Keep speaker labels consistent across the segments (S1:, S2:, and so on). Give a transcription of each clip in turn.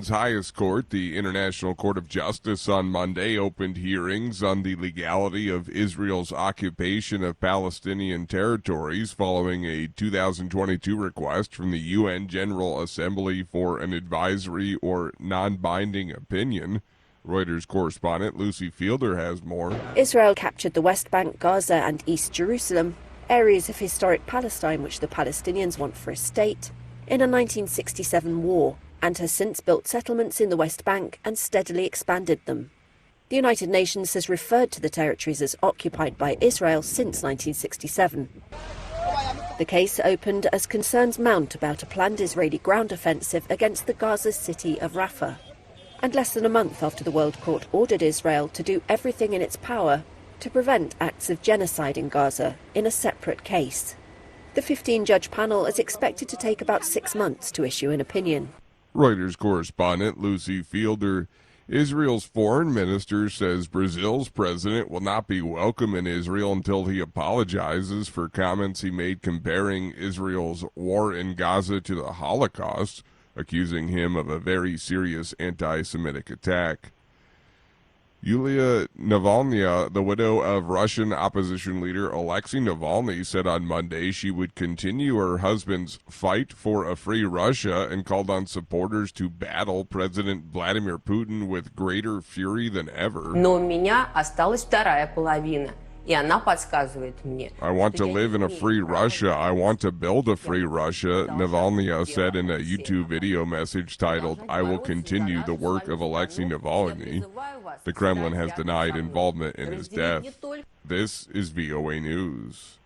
S1: Iran's highest court, the International Court of Justice, on Monday opened hearings on the legality of Israel's occupation of Palestinian territories following a 2022 request from the UN General Assembly for an advisory or non-binding opinion. Reuters correspondent Lucy Fielder has more.
S2: Israel captured the West Bank, Gaza and East Jerusalem, areas of historic Palestine which the Palestinians want for a state, in a 1967 war, and has since built settlements in the West Bank and steadily expanded them. The United Nations has referred to the territories as occupied by Israel since 1967. The case opened as concerns mount about a planned Israeli ground offensive against the Gaza city of Rafah, and less than a month after the World Court ordered Israel to do everything in its power to prevent acts of genocide in Gaza in a separate case. The 15-judge panel is expected to take about 6 months to issue an opinion.
S1: Reuters correspondent Lucy Fielder. Israel's foreign minister says Brazil's president will not be welcome in Israel until he apologizes for comments he made comparing Israel's war in Gaza to the Holocaust, accusing him of a very serious anti-Semitic attack. Yulia Navalnaya, the widow of Russian opposition leader Alexei Navalny, said on Monday she would continue her husband's fight for a free Russia and called on supporters to battle President Vladimir Putin with greater fury than ever.
S3: Но у меня осталась вторая половина. И она подсказывает мне.
S1: I want to live in a free Russia. I want to build a free Russia, Navalnaya said in a YouTube video message titled, "I will continue the work of Alexei Navalny." The Kremlin has denied involvement in his death. This is VOA News.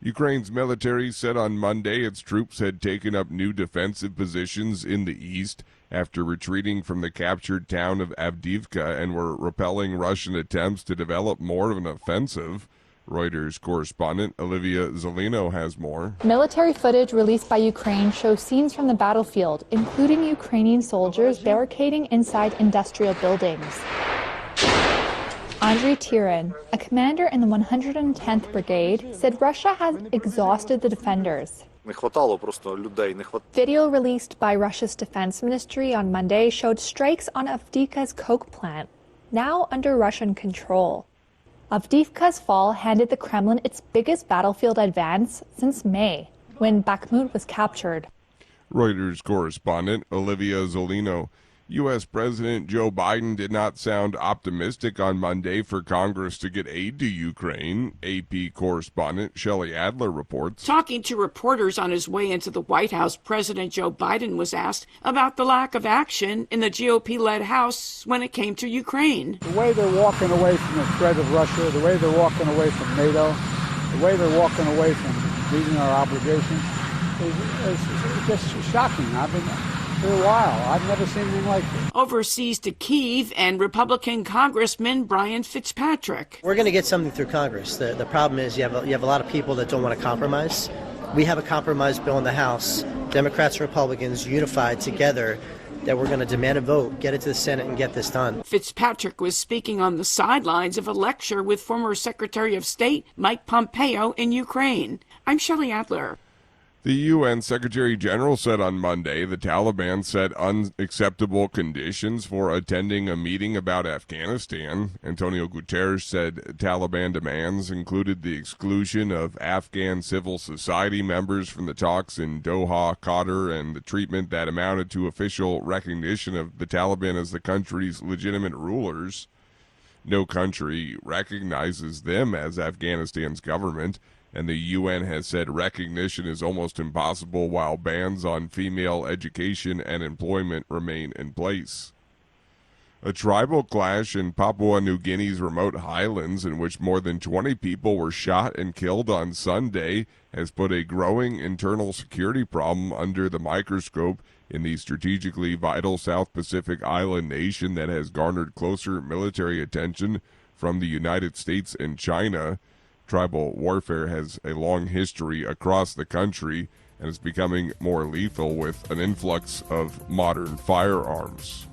S1: Ukraine's military said on Monday its troops had taken up new defensive positions in the east after retreating from the captured town of Avdiivka and were repelling Russian attempts to develop more of an offensive. Reuters correspondent Olivia Zelino has more.
S4: Military footage released by Ukraine shows scenes from the battlefield, including Ukrainian soldiers barricading inside industrial buildings. Andriy Tirin, a commander in the 110th Brigade, said Russia has exhausted the defenders. Video released by Russia's defense ministry on Monday showed strikes on Avdiivka's coke plant, now under Russian control. Avdiivka's fall handed the Kremlin its biggest battlefield advance since May, when Bakhmut was captured.
S1: Reuters correspondent Olivia Zelino. U.S. President Joe Biden did not sound optimistic on Monday for Congress to get aid to Ukraine. AP correspondent Shelley Adler reports.
S5: Talking to reporters on his way into the White House, President Joe Biden was asked about the lack of action in the GOP-led House when it came to Ukraine.
S6: The way they're walking away from the threat of Russia, the way they're walking away from NATO, the way they're walking away from meeting our obligations is just shocking. I've been for a while. I've never seen anything like this.
S5: Overseas to Kyiv and Republican Congressman Brian Fitzpatrick.
S7: We're going to get something through Congress. The problem is you have a lot of people that don't want to compromise. We have a compromise bill in the House, Democrats and Republicans unified together, that we're going to demand a vote, get it to the Senate, and get this done.
S5: Fitzpatrick was speaking on the sidelines of a lecture with former Secretary of State Mike Pompeo in Ukraine. I'm Shelley Adler.
S1: The UN Secretary General said on Monday the Taliban set unacceptable conditions for attending a meeting about Afghanistan. Antonio Guterres said Taliban demands included the exclusion of Afghan civil society members from the talks in Doha, Qatar, and the treatment that amounted to official recognition of the Taliban as the country's legitimate rulers. No country recognizes them as Afghanistan's government, and the UN has said recognition is almost impossible while bans on female education and employment remain in place. A tribal clash in Papua New Guinea's remote highlands, in which more than 20 people were shot and killed on Sunday, has put a growing internal security problem under the microscope in the strategically vital South Pacific island nation that has garnered closer military attention from the United States and China. Tribal warfare has a long history across the country and is becoming more lethal with an influx of modern firearms.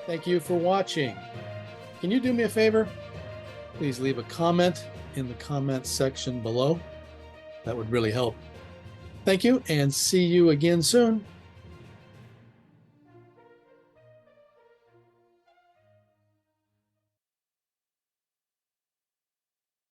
S8: Thank you for watching. Can you do me a favor? Please leave a comment in the comments section below. That would really help. Thank you, and see you again soon.